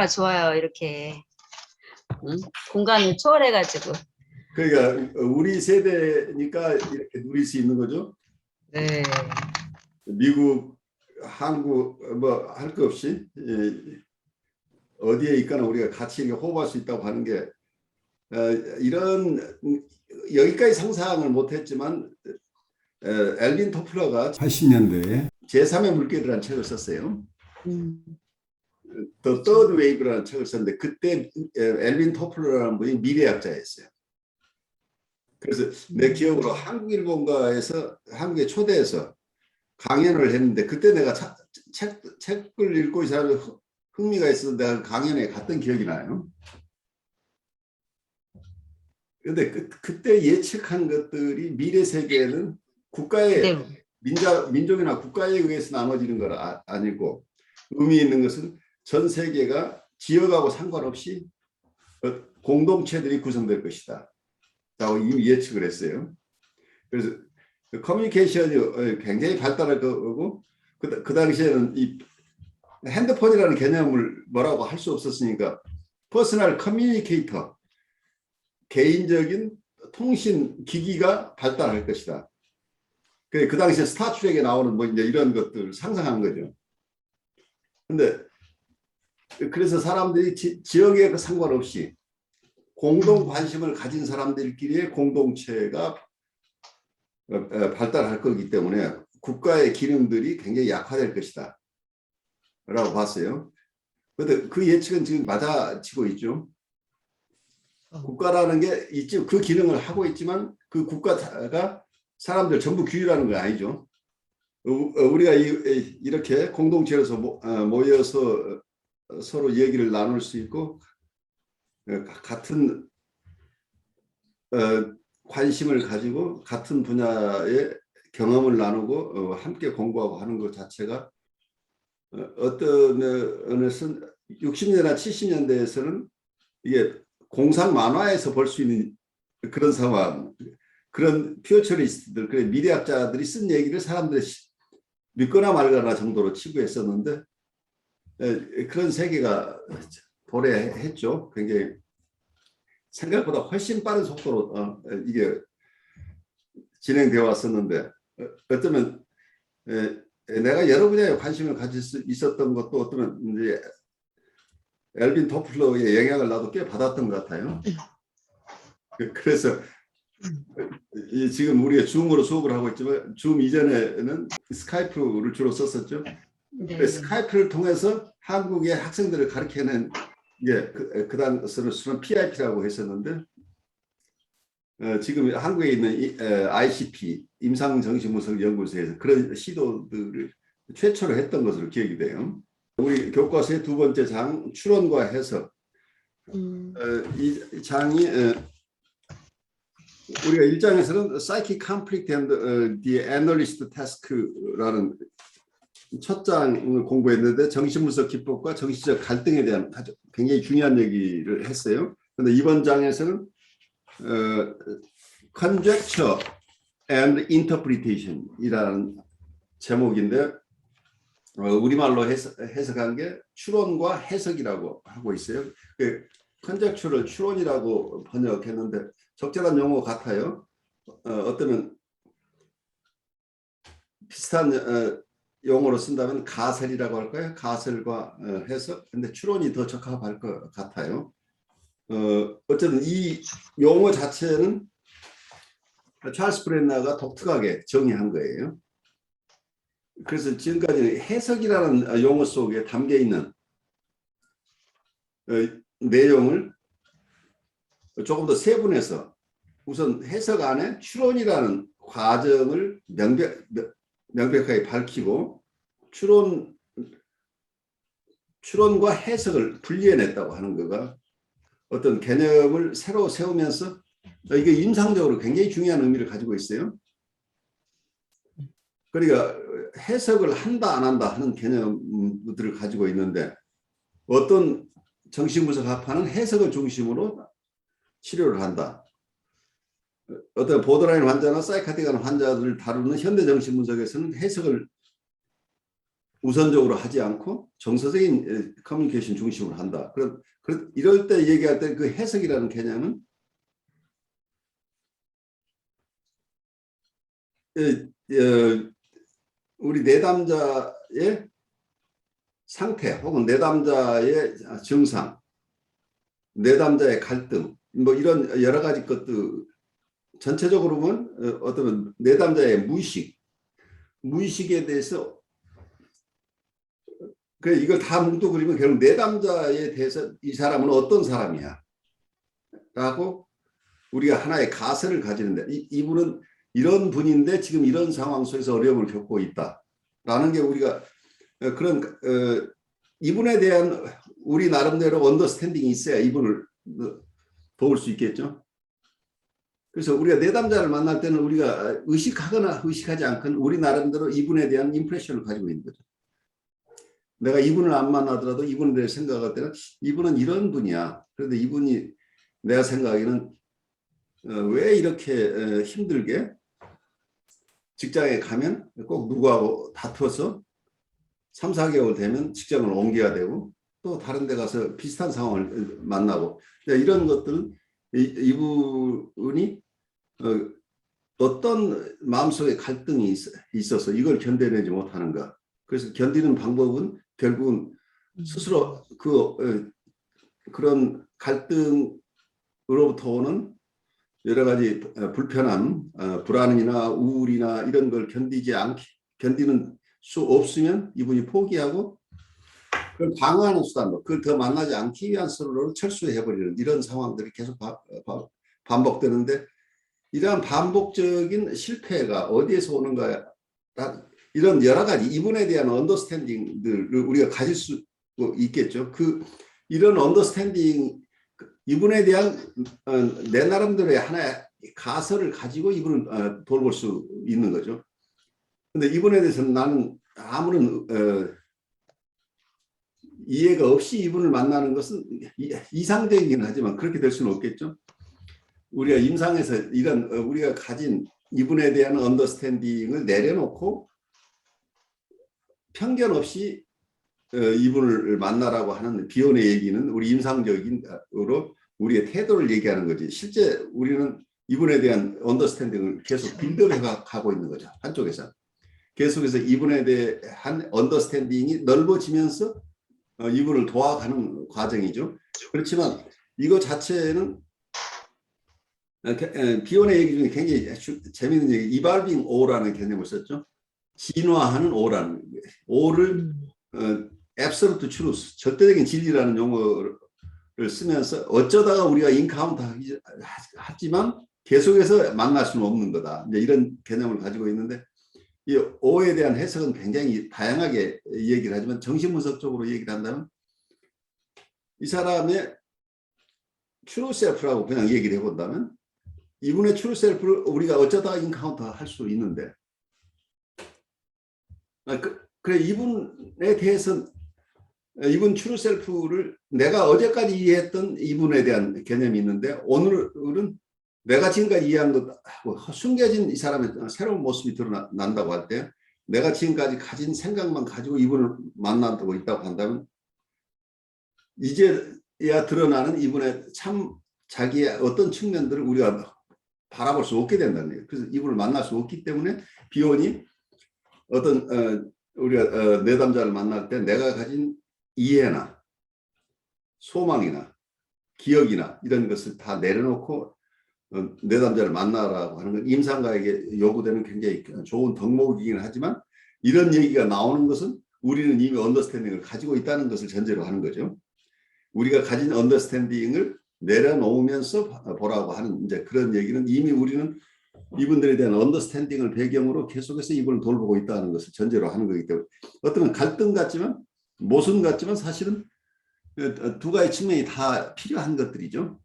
얼마나 좋아요. 이렇게 응? 공간을 초월해가지고. 그러니까 우리 세대니까 이렇게 누릴 수 있는 거죠. 네. 미국, 한국 뭐 할 거 없이 어디에 있거나 우리가 같이 호흡할 수 있다고 하는 게 이런 여기까지 상상을 못했지만 엘빈 토플러가 80년대에 제3의 물결이라는 책을 썼어요. The Third Wave라는 책을 썼는데 그때 엘빈 토플러라는 분이 미래학자였어요. 그래서 내 기억으로 한국일본가에서 한국에 초대해서 강연을 했는데 그때 내가 책을 읽고 이 사람이 흥미가 있어서 내가 강연에 갔던 기억이 나요. 그런데 그때 예측한 것들이 미래 세계에는 국가의 네. 민족이나 국가에 의해서 나눠지는 건 아니고 의미 있는 것은 전 세계가 지역하고 상관없이 공동체들이 구성될 것이다 라고 이미 예측을 했어요. 그래서 커뮤니케이션이 굉장히 발달할 거고 그 당시에는 이 핸드폰이라는 개념을 뭐라고 할 수 없었으니까 퍼스널 커뮤니케이터, 개인적인 통신 기기가 발달할 것이다. 그 당시에 스타트rek에 나오는 뭐 이제 이런 것들을 상상한 거죠. 근데 그래서 사람들이 지역에 상관없이 공동 관심을 가진 사람들끼리의 공동체가 발달할 거기 때문에 국가의 기능들이 굉장히 약화될 것이다 라고 봤어요. 그런데 그 예측은 지금 맞아지고 있죠. 국가라는 게 있죠. 그 기능을 하고 있지만 그 국가가 사람들 전부 규율하는 건 아니죠. 우리가 이렇게 공동체에서 모여서 서로 얘기를 나눌 수 있고 같은 관심을 가지고 같은 분야의 경험을 나누고 함께 공부하고 하는 것 자체가 어떤 면에서는 60년대나 70년대에서는 이게 공상 만화에서 볼 수 있는 그런 상황, 그런 퓨처리스트들, 그런 미래학자들이 쓴 얘기를 사람들이 믿거나 말거나 정도로 치부했었는데 그런 세계가 도래했죠. 굉장히 생각보다 훨씬 빠른 속도로 이게 진행되어 왔었는데 어쩌면 내가 여러 분야에 관심을 가질 수 있었던 것도 어쩌면 이제 엘빈 토플러의 영향을 나도 꽤 받았던 것 같아요. 그래서 지금 우리가 줌으로 수업을 하고 있지만 줌 이전에는 스카이프를 주로 썼었죠. 네. 스카이프를 통해서 한국의 학생들을 가르치는 게 그 당시에는 PIP라고 했었는데 지금 한국에 있는 ICP 임상정신분석연구소에서 그런 시도들을 최초로 했던 것으로 기억이 돼요. 우리 교과서의 두 번째 장 추론과 해석. 이 장이 우리가 1장에서는 Psychic Conflict and the Analyst Task라는 첫 장을 공부했는데 정신분석 기법과 정신적 갈등에 대한 굉장히 중요한 얘기를 했어요. 그런데 이번 장에서는 Conjecture and Interpretation 이라는 제목인데 우리말로 해석한 게 추론과 해석이라고 하고 있어요. 컨젝처를 추론이라고 번역했는데 적절한 용어 같아요. 어쩌면 비슷한 용어로 쓴다면 가설이라고 할까요? 가설과 해석. 근데 추론이 더 적합할 것 같아요. 어쨌든 이 용어 자체는 찰스 브렌너가 독특하게 정의한 거예요. 그래서 지금까지 해석이라는 용어 속에 담겨 있는 내용을 조금 더 세분해서 우선 해석 안에 추론이라는 과정을 명백하게 밝히고 추론과 해석을 분리해냈다고 하는 거가 어떤 개념을 새로 세우면서 이게 임상적으로 굉장히 중요한 의미를 가지고 있어요. 그러니까 해석을 한다 안 한다 하는 개념들을 가지고 있는데 어떤 정신분석학파는 해석을 중심으로 치료를 한다. 어떤 보더라인 환자나 사이카틱한 환자들을 다루는 현대정신분석에서는 해석을 우선적으로 하지 않고 정서적인 커뮤니케이션 중심으로 한다. 이럴 때 얘기할 때 그 해석이라는 개념은 우리 내담자의 상태 혹은 내담자의 증상, 내담자의 갈등, 뭐 이런 여러 가지 것들 전체적으로 보면 어떤 내담자의 무의식에 대해서 그래 이걸 다 뭉뚱그리면 결국 내담자에 대해서 이 사람은 어떤 사람이야 라고 우리가 하나의 가설을 가지는데 이분은 이런 분인데 지금 이런 상황 속에서 어려움을 겪고 있다라는 게 우리가 그런 이분에 대한 우리 나름대로 언더스탠딩이 있어야 이분을 도울 수 있겠죠. 그래서 우리가 내담자를 만날 때는 우리가 의식하거나 의식하지 않거나 우리 나름대로 이분에 대한 임프레션을 가지고 있는 거죠. 내가 이분을 안 만나더라도 이분에 대해 생각할 때는 이분은 이런 분이야. 그런데 이분이 내가 생각하기에는 왜 이렇게 힘들게 직장에 가면 꼭 누구하고 다투어서 3, 4개월 되면 직장을 옮겨야 되고 또 다른 데 가서 비슷한 상황을 만나고 이런 것들은 이분이 어떤 마음속에 갈등이 있어서 이걸 견뎌내지 못하는가. 그래서 견디는 방법은 결국은 스스로 그런 갈등으로부터 오는 여러 가지 불편함, 불안이나 우울이나 이런 걸 견디는 수 없으면 이분이 포기하고 그걸 방어하는 수단으로 그걸 더 만나지 않기 위한 수단으로 철수해버리는 이런 상황들이 계속 반복되는데 이러한 반복적인 실패가 어디에서 오는가 이런 여러 가지 이분에 대한 언더스탠딩들을 우리가 가질 수 있겠죠. 이런 언더스탠딩 이분에 대한 내 나름대로의 하나의 가설을 가지고 이분을 돌볼 수 있는 거죠. 근데 이분에 대해서는 나는 아무런 이해가 없이 이분을 만나는 것은 이상적이긴 하지만 그렇게 될 수는 없겠죠. 우리가 임상에서 이런 우리가 가진 이분에 대한 언더스탠딩을 내려놓고 편견 없이 이분을 만나라고 하는 비혼의 얘기는 우리 임상적으로 우리의 태도를 얘기하는 거지. 실제 우리는 이분에 대한 언더스탠딩을 계속 빌드업해 가고 있는 거죠. 한쪽에서. 계속해서 이분에 대한 언더스탠딩이 넓어지면서 이분을 도와가는 과정이죠. 그렇지만 이거 자체는 비혼의 얘기 중에 굉장히 재미있는 얘기, 이발빙 오라는 개념을 썼죠. 진화하는 오라는 오를 absolute truth, 절대적인 진리라는 용어를 쓰면서 어쩌다가 우리가 인카운터 하지만 계속해서 만날 수는 없는 거다. 이제 이런 개념을 가지고 있는데 이 오에 대한 해석은 굉장히 다양하게 얘기를 하지만 정신분석적으로 얘기를 한다면 이 사람의 true self라고 그냥 얘기를 해본다면 이분의 true self를 우리가 어쩌다가 인카운터 할 수 있는데 그래 이분에 대해서 이분 트루 셀프를 내가 어제까지 이해했던 이분에 대한 개념이 있는데 오늘은 내가 지금까지 이해한 것하고 숨겨진 이 사람의 새로운 모습이 드러난다고 할 때 내가 지금까지 가진 생각만 가지고 이분을 만나고 있다고 한다면 이제야 드러나는 이분의 참 자기의 어떤 측면들을 우리가 바라볼 수 없게 된다는 거예요. 그래서 이분을 만날 수 없기 때문에 비혼이 어떤 우리가 내담자를 만날 때 내가 가진 이해나 소망이나 기억이나 이런 것을 다 내려놓고 내담자를 만나라고 하는 건 임상가에게 요구되는 굉장히 좋은 덕목이긴 하지만 이런 얘기가 나오는 것은 우리는 이미 언더스탠딩을 가지고 있다는 것을 전제로 하는 거죠. 우리가 가진 언더스탠딩을 내려놓으면서 보라고 하는 이제 그런 얘기는 이미 우리는 이분들에 대한 언더스탠딩을 배경으로 계속해서 이분을 돌보고 있다는 것을 전제로 하는 거기 때문에 어떤 갈등 같지만 모순 같지만 사실은 두 가지 측면이 다 필요한 것들이죠.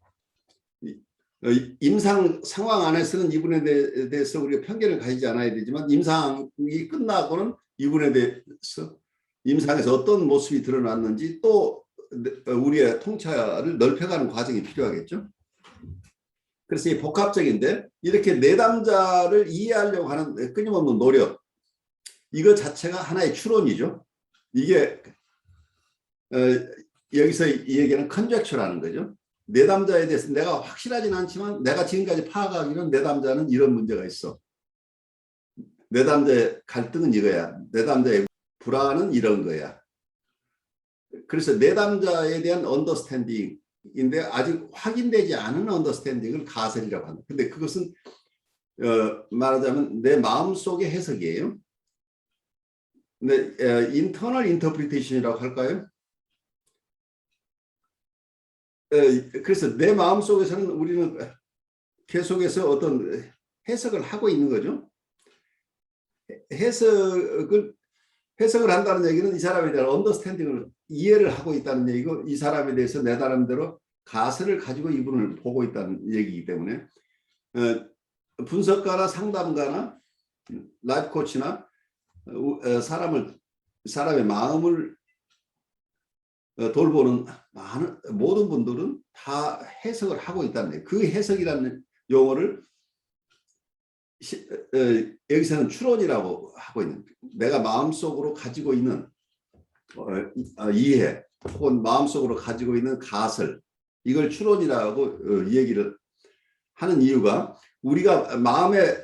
임상 상황 안에서는 이분에 대해서 우리가 편견을 가지지 않아야 되지만 임상이 끝나고는 이분에 대해서 임상에서 어떤 모습이 드러났는지 또 우리의 통찰을 넓혀가는 과정이 필요하겠죠. 그래서 이 복합적인데 이렇게 내담자를 이해하려고 하는 끊임없는 노력 이거 자체가 하나의 추론이죠. 이게 여기서 이 얘기는 컨젝처라는 거죠. 내담자에 대해서 내가 확실하진 않지만 내가 지금까지 파악하기로는 내담자는 이런 문제가 있어. 내담자의 갈등은 이거야. 내담자의 불안은 이런 거야. 그래서 내담자에 대한 언더스탠딩인데 아직 확인되지 않은 언더스탠딩을 가설이라고 한다. 근데 그것은 말하자면 내 마음속의 해석이에요. 근데 인터널 인터프리테이션이라고 할까요? 그래서 내 마음속에서는 우리는 계속해서 어떤 해석을 하고 있는 거죠. 해석을 한다는 얘기는 이 사람에 대한 언더스탠딩을 이해를 하고 있다는 얘기고 이 사람에 대해서 내 나름대로 가설을 가지고 이분을 보고 있다는 얘기이기 때문에 분석가나 상담가나 라이프 코치나 사람의 마음을 돌보는 모든 분들은 다 해석을 하고 있다는 거예요. 그 해석이라는 용어를 여기서는 추론이라고 하고 있는 거예요. 내가 마음속으로 가지고 있는 이해 혹은 마음속으로 가지고 있는 가설 이걸 추론이라고 얘기를 하는 이유가 우리가 마음에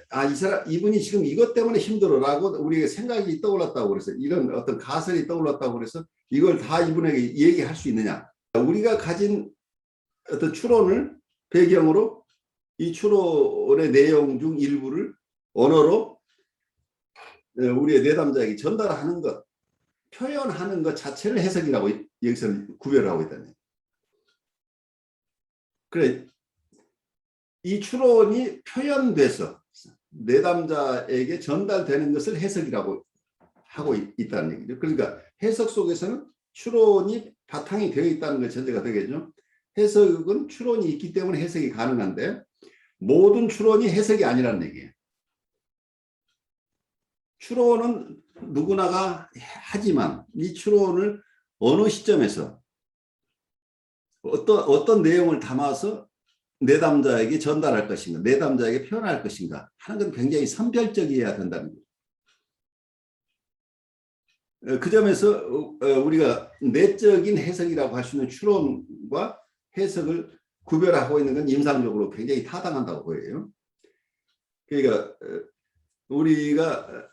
이분이 지금 이것 때문에 힘들어라고 우리에게 생각이 떠올랐다고 그래서 이런 어떤 가설이 떠올랐다고 그래서 이걸 다 이분에게 얘기할 수 있느냐. 우리가 가진 어떤 추론을 배경으로 이 추론의 내용 중 일부를 언어로 우리의 내담자에게 전달하는 것, 표현하는 것 자체를 해석이라고 여기서는 구별을 하고 있다는. 그래, 이 추론이 표현돼서 내담자에게 전달되는 것을 해석이라고 하고 있다는 얘기죠. 그러니까 해석 속에서는 추론이 바탕이 되어 있다는 게 전제가 되겠죠. 해석은 추론이 있기 때문에 해석이 가능한데 모든 추론이 해석이 아니라는 얘기예요. 추론은 누구나가 하지만 이 추론을 어느 시점에서 어떤 내용을 담아서 내담자에게 전달할 것인가, 내담자에게 표현할 것인가 하는 건 굉장히 선별적이어야 된다는 거예요. 그 점에서 우리가 내적인 해석이라고 할 수 있는 추론과 해석을 구별하고 있는 건 임상적으로 굉장히 타당한다고 보여요. 그러니까 우리가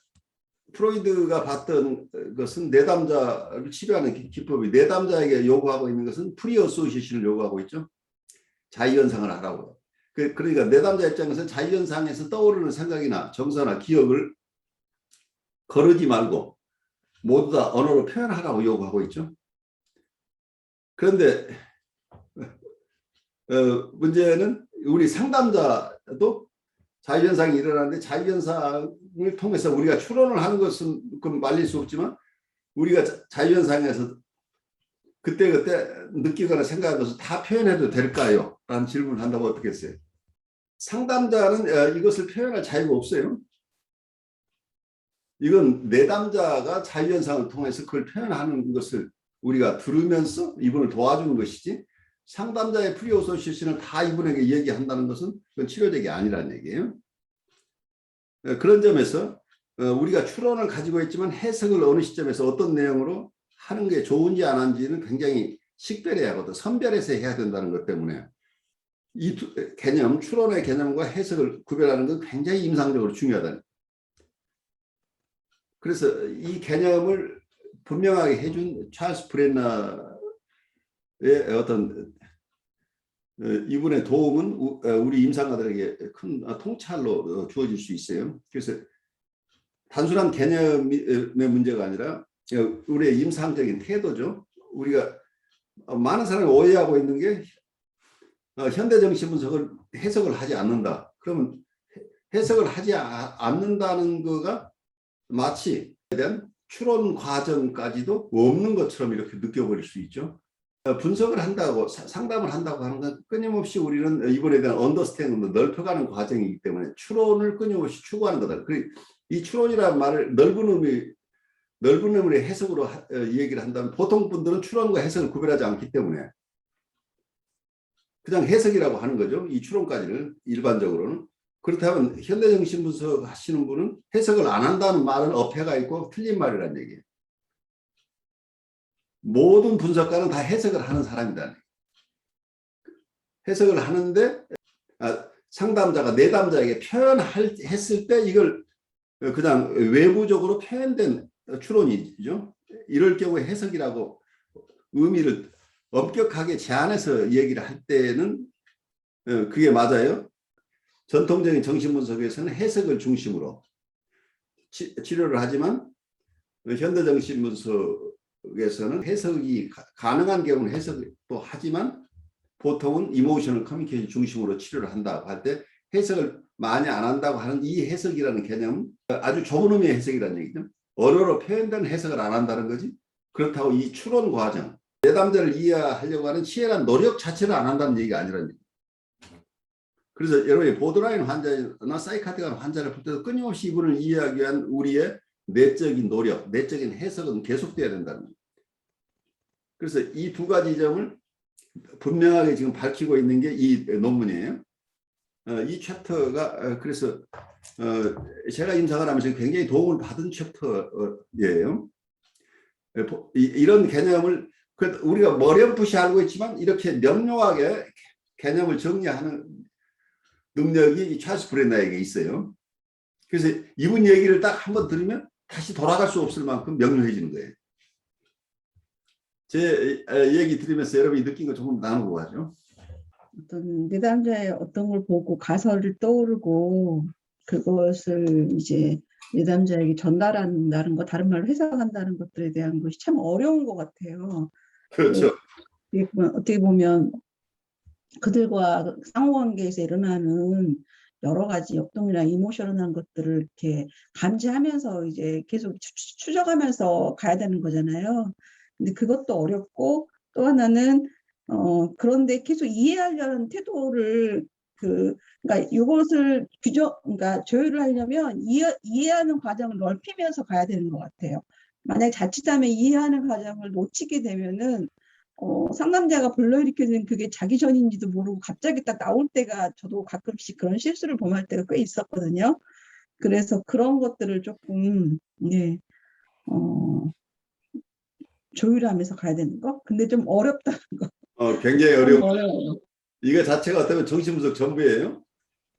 프로이드가 봤던 것은 내담자를 치료하는 기법이 내담자에게 요구하고 있는 것은 프리어소시에이션을 요구하고 있죠. 자의연상을 하라고. 그러니까 내담자 입장에서 자의연상에서 떠오르는 생각이나 정서나 기억을 거르지 말고 모두 다 언어로 표현하라고 요구하고 있죠. 그런데 문제는 우리 상담자도 자의연상이 일어나는데 자의연상을 통해서 우리가 추론을 하는 것은 말릴 수 없지만 우리가 자의연상에서 그때그때 느끼거나 생각한 것을 다 표현해도 될까요? 라는 질문을 한다고 어떻게 했어요? 상담자는 이것을 표현할 자유가 없어요. 이건 내담자가 자의연상을 통해서 그걸 표현하는 것을 우리가 들으면서 이분을 도와주는 것이지 상담자의 프리어소시에이션을 다 이분에게 얘기한다는 것은 그건 치료적이 아니라는 얘기예요. 그런 점에서 우리가 추론을 가지고 있지만 해석을 어느 시점에서 어떤 내용으로 하는 게 좋은지 안 하는지는 굉장히 식별해야 하거든. 선별해서 해야 된다는 것 때문에 이 개념, 추론의 개념과 해석을 구별하는 건 굉장히 임상적으로 중요하다. 그래서 이 개념을 분명하게 해준 찰스 브렌너의 어떤 이분의 도움은 우리 임상가들에게 큰 통찰로 주어질 수 있어요. 그래서 단순한 개념의 문제가 아니라 우리의 임상적인 태도죠. 우리가 많은 사람이 오해하고 있는 게 현대정신분석을 해석을 하지 않는다. 그러면 해석을 하지 않는다는 거가 마치 대한 추론 과정까지도 없는 것처럼 이렇게 느껴버릴 수 있죠. 분석을 한다고 상담을 한다고 하는 건 끊임없이 우리는 이번에 대한 언더스탠딩을 넓혀가는 과정이기 때문에 추론을 끊임없이 추구하는 거다. 이 추론이라는 말을 넓은 의미의 해석으로 얘기를 한다면 보통 분들은 추론과 해석을 구별하지 않기 때문에 그냥 해석이라고 하는 거죠. 이 추론까지는 일반적으로는. 그렇다면 현대정신분석 하시는 분은 해석을 안 한다는 말은 어폐가 있고 틀린 말이라는 얘기예요. 모든 분석가는 다 해석을 하는 사람이다. 해석을 하는데 상담자가 내담자에게 표현했을 때 이걸 그냥 외부적으로 표현된 추론이죠. 이럴 경우에 해석이라고 의미를 엄격하게 제한해서 얘기를 할 때는 그게 맞아요. 전통적인 정신분석에서는 해석을 중심으로 치료를 하지만 현대 정신분석에서는 해석이 가능한 경우는 해석도 하지만 보통은 이모셔널 커뮤니케이션 중심으로 치료를 한다고 할 때 해석을 많이 안 한다고 하는 이 해석이라는 개념 아주 좁은 의미의 해석이라는 얘기죠. 언어로 표현된 해석을 안 한다는 거지. 그렇다고 이 추론 과정 내담자를 이해하려고 하는 치열한 노력 자체를 안 한다는 얘기가 아니라는 얘기죠. 그래서 여러분이 보드라인 환자나 사이카틱한 환자를 볼 때도 끊임없이 이분을 이해하기 위한 우리의 내적인 노력, 내적인 해석은 계속돼야 된다는 거예요. 그래서 이 두 가지 점을 분명하게 지금 밝히고 있는 게 이 논문이에요. 이 챕터가 그래서 제가 임상을 하면서 굉장히 도움을 받은 챕터예요. 이런 개념을 우리가 머리없이 알고 있지만 이렇게 명료하게 개념을 정리하는 능력이 찰스 브렌너에게 있어요. 그래서 이분 얘기를 딱 한번 들으면 다시 돌아갈 수 없을 만큼 명료해지는 거예요. 제 얘기 들으면서 여러분이 느낀 거 조금 나누고 가죠. 어떤 내담자의 어떤 걸 보고 가설을 떠오르고 그것을 이제 내담자에게 전달한다는 거, 다른 말로 해석한다는 것들에 대한 것이 참 어려운 것 같아요. 그렇죠. 어떻게 보면 그들과 상호관계에서 일어나는 여러 가지 역동이나 이모셔널한 것들을 이렇게 감지하면서 이제 계속 추적하면서 가야 되는 거잖아요. 근데 그것도 어렵고 또 하나는 그런데 계속 이해하려는 태도를 그러니까 이것을 그러니까 조율을 하려면 이해하는 과정을 넓히면서 가야 되는 것 같아요. 만약 자칫하면 이해하는 과정을 놓치게 되면은 상담자가 불러일으켜는 그게 자기 전인지도 모르고 갑자기 딱 나올 때가 저도 가끔씩 그런 실수를 범할 때가 꽤 있었거든요. 그래서 그런 것들을 조금 예, 조율하면서 가야 되는 거. 근데 좀 어렵다는 거. 굉장히 어려워. 어려워요. 이거 자체가 어쩌면 정신분석 전부예요.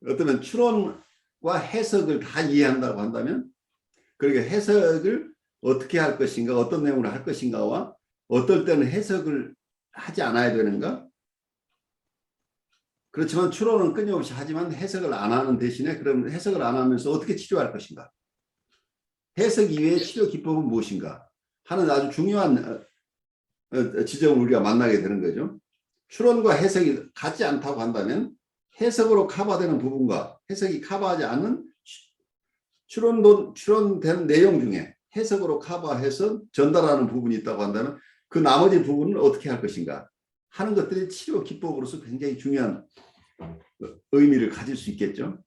어쩌면 추론과 해석을 다 이해한다고 한다면 그러니까 해석을 어떻게 할 것인가, 어떤 내용으로 할 것인가와 어떨 때는 해석을 하지 않아야 되는가. 그렇지만 추론은 끊임없이 하지만 해석을 안 하는 대신에 그럼 해석을 안 하면서 어떻게 치료할 것인가. 해석 이외의 치료 기법은 무엇인가 하는 아주 중요한 지점을 우리가 만나게 되는 거죠. 추론과 해석이 같지 않다고 한다면 해석으로 커버되는 부분과 해석이 커버하지 않는 추론된 내용 중에 해석으로 커버해서 전달하는 부분이 있다고 한다면 그 나머지 부분은 어떻게 할 것인가 하는 것들이 치료 기법으로서 굉장히 중요한 의미를 가질 수 있겠죠.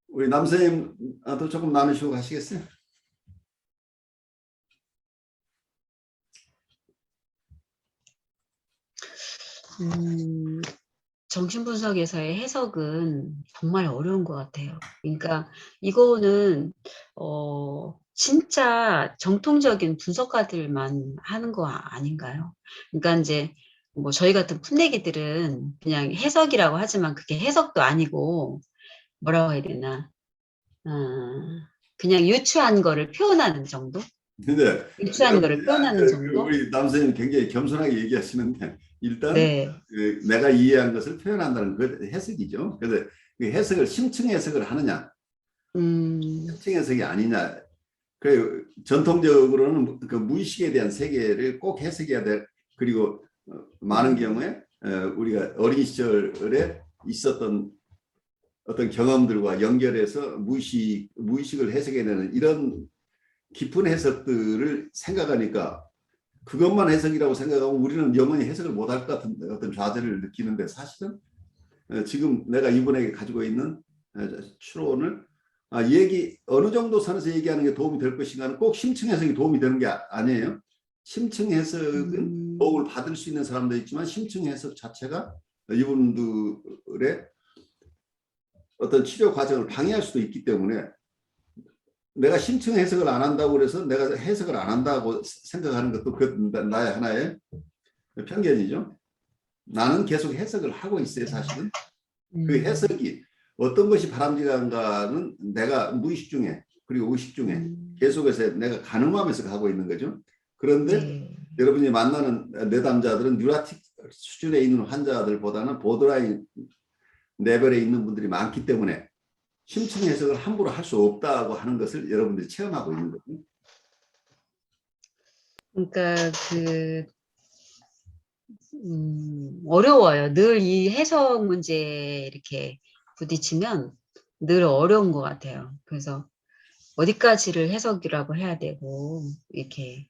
우리 남선생님도 조금 나누시고 가시겠어요? 정신분석에서의 해석은 정말 어려운 것 같아요. 그러니까 이거는 진짜 정통적인 분석가들만 하는 거 아닌가요? 그러니까 이제 뭐 저희 같은 풋내기들은 그냥 해석이라고 하지만 그게 해석도 아니고 뭐라고 해야 되나 그냥 유추한 거를 표현하는 정도? 근데 유추한 거를 표현하는 정도? 우리 남선생님 굉장히 겸손하게 얘기하시는데 일단 네. 내가 이해한 것을 표현한다는 그 해석이죠. 그래서 그 해석을 심층 해석을 하느냐, 심층 해석이 아니냐. 그 전통적으로는 그 무의식에 대한 세계를 꼭 해석해야 될. 그리고 많은 경우에 우리가 어린 시절에 있었던 어떤 경험들과 연결해서 무의식을 해석해야 되는 이런 깊은 해석들을 생각하니까 그것만 해석이라고 생각하고 우리는 영원히 해석을 못할 것 같은 어떤 좌절을 느끼는데 사실은 지금 내가 이분에게 가지고 있는 추론을 어느 정도 선에서 얘기하는 게 도움이 될 것인가는 꼭 심층 해석이 도움이 되는 게 아니에요. 심층 해석은 도움을 받을 수 있는 사람도 있지만 심층 해석 자체가 이분들의 어떤 치료 과정을 방해할 수도 있기 때문에 내가 심층 해석을 안 한다고 그래서 내가 해석을 안 한다고 생각하는 것도 그 나의 하나의 편견이죠. 나는 계속 해석을 하고 있어요, 사실은. 그 해석이 어떤 것이 바람직한가는 내가 무의식 중에 그리고 의식 중에 계속해서 내가 가늠하면서 가고 있는 거죠. 그런데 네. 여러분이 만나는 내담자들은 뉴라틱 수준에 있는 환자들보다는 보드라인 레벨에 있는 분들이 많기 때문에 심층 해석을 함부로 할 수 없다고 하는 것을 여러분들이 체험하고 있는 거죠. 그러니까 어려워요. 늘 이 해석 문제에 이렇게 부딪히면 늘 어려운 것 같아요. 그래서 어디까지를 해석이라고 해야 되고 이렇게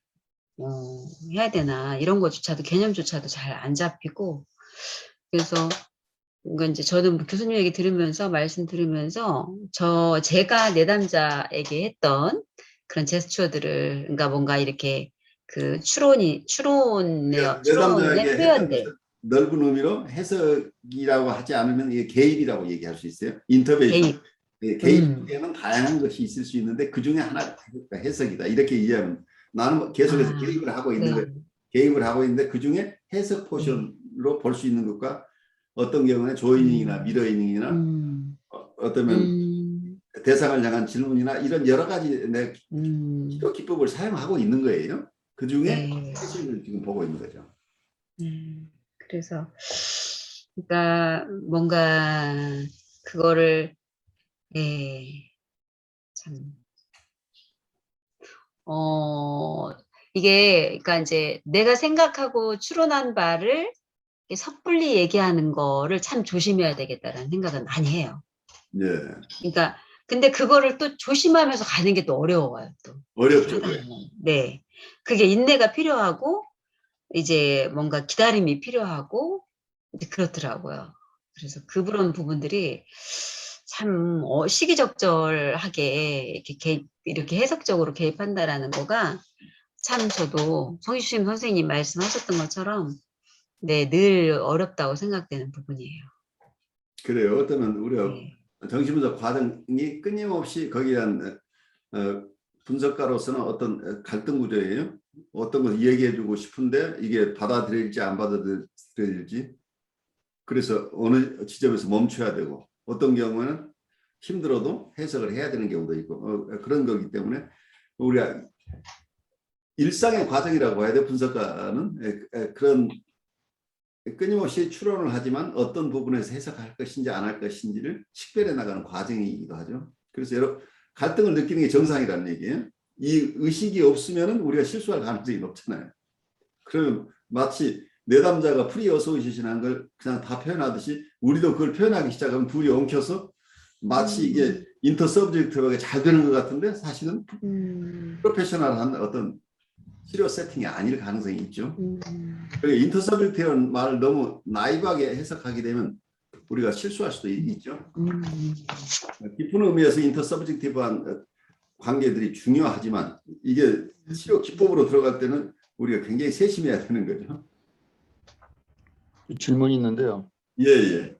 해야 되나 이런 것조차도 개념조차도 잘 안 잡히고 그래서 그러니까 이제 저는 뭐 교수님 얘기 들으면서 말씀 들으면서 제가 내담자에게 했던 그런 제스처들을 그러니까 뭔가 이렇게 그 추론의 내담자에게 했던 표현들 것은 넓은 의미로 해석이라고 하지 않으면 이게 개입이라고 얘기할 수 있어요. 인터벤션. 개입. 개입 속에는 다양한 것이 있을 수 있는데 그 중에 하나가 해석이다. 이렇게 이해하면 나는 계속해서 개입을 하고 있는 네. 거, 개입을 하고 있는데 그 중에 해석 포션으로 볼 수 있는 것과 어떤 경우에 조이닝이나 미러이닝이나 어쩌면 대상을 향한 질문이나 이런 여러 가지 내 치료 기법을 사용하고 있는 거예요. 그 중에 네. 핵심을 지금 보고 있는 거죠. 그래서 그러니까 뭔가 그거를 참 이게 그러니까 이제 내가 생각하고 추론한 바를 섣불리 얘기하는 거를 참 조심해야 되겠다라는 생각은 많이 해요. 네. 그러니까 근데 그거를 또 조심하면서 가는 게 또 어려워요. 또 어렵죠. 네, 그게 인내가 필요하고 이제 뭔가 기다림이 필요하고 이제 그렇더라고요. 그래서 그런 부분들이 참 시기적절하게 이렇게 해석적으로 개입한다라는 거가 참 저도 성유심 선생님 말씀하셨던 것처럼 네, 늘 어렵다고 생각되는 부분이에요. 그래요. 어쩌면 우리가 네. 정신분석 과정이 끊임없이 거기에 대한 분석가로서는 어떤 갈등 구조예요. 어떤 걸 얘기해주고 싶은데 이게 받아들일지 안 받아들일지. 그래서 어느 지점에서 멈춰야 되고 어떤 경우는 힘들어도 해석을 해야 되는 경우도 있고 그런 거기 때문에 우리가 일상의 과정이라고 해야 돼. 분석가는 그런 끊임없이 추론을 하지만 어떤 부분에서 해석할 것인지 안 할 것인지를 식별해 나가는 과정이기도 하죠. 그래서 여러 갈등을 느끼는 게 정상이라는 얘기예요. 이 의식이 없으면 우리가 실수할 가능성이 높잖아요. 그러면 마치 내담자가 프리 어소시에이션 걸 그냥 다 표현하듯이 우리도 그걸 표현하기 시작하면 둘이 엉켜서 마치 이게 인터 서브젝트하게 잘 되는 것 같은데 사실은 프로페셔널한 어떤 치료 세팅이 아닐 가능성이 있죠. 그러니까 인터 서브젝트라는 말을 너무 나이브하게 해석하게 되면 우리가 실수할 수도 있죠. 깊은 의미에서 인터 서브젝티브한 관계들이 중요하지만 이게 치료 기법으로 들어갈 때는 우리가 굉장히 세심해야 되는 거죠. 질문이 있는데요. 예.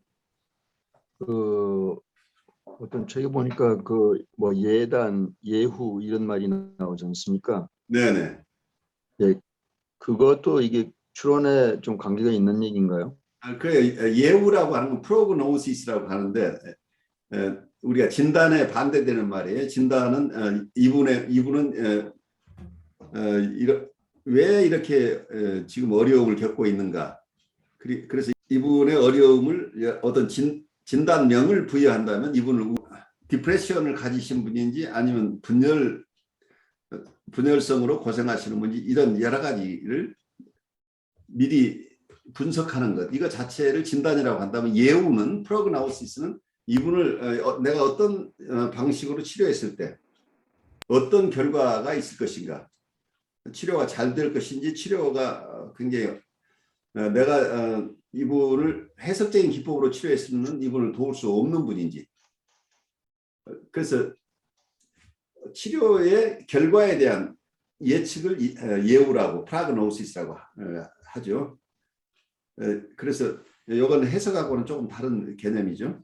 어떤 책에 보니까 뭐 예단, 예후 이런 말이 나오지 않습니까? 네네. 예, 그것도 이게 추론에 좀 관계가 있는 얘기인가요? 그래 예후라고 하는 건 프로그노시스라고 하는데 우리가 진단에 반대되는 말이에요. 진단은 이분은 왜 이렇게 지금 어려움을 겪고 있는가. 그래서 이분의 어려움을 어떤 진단명을 부여한다면 이분을 디프레션을 가지신 분인지 아니면 분열성으로 고생하시는 분인지 이런 여러 가지를 미리 분석하는 것. 이거 자체를 진단이라고 한다면 예후는 프로그노시스는 이분을 내가 어떤 방식으로 치료했을 때 어떤 결과가 있을 것인가. 치료가 잘 될 것인지 치료가 굉장히 내가 이분을 해석적인 기법으로 치료했으면 이분을 도울 수 없는 분인지. 그래서 치료의 결과에 대한 예측을 예후라고 프로그노시스라고 하죠. 그래서 이건 해석하고는 조금 다른 개념이죠.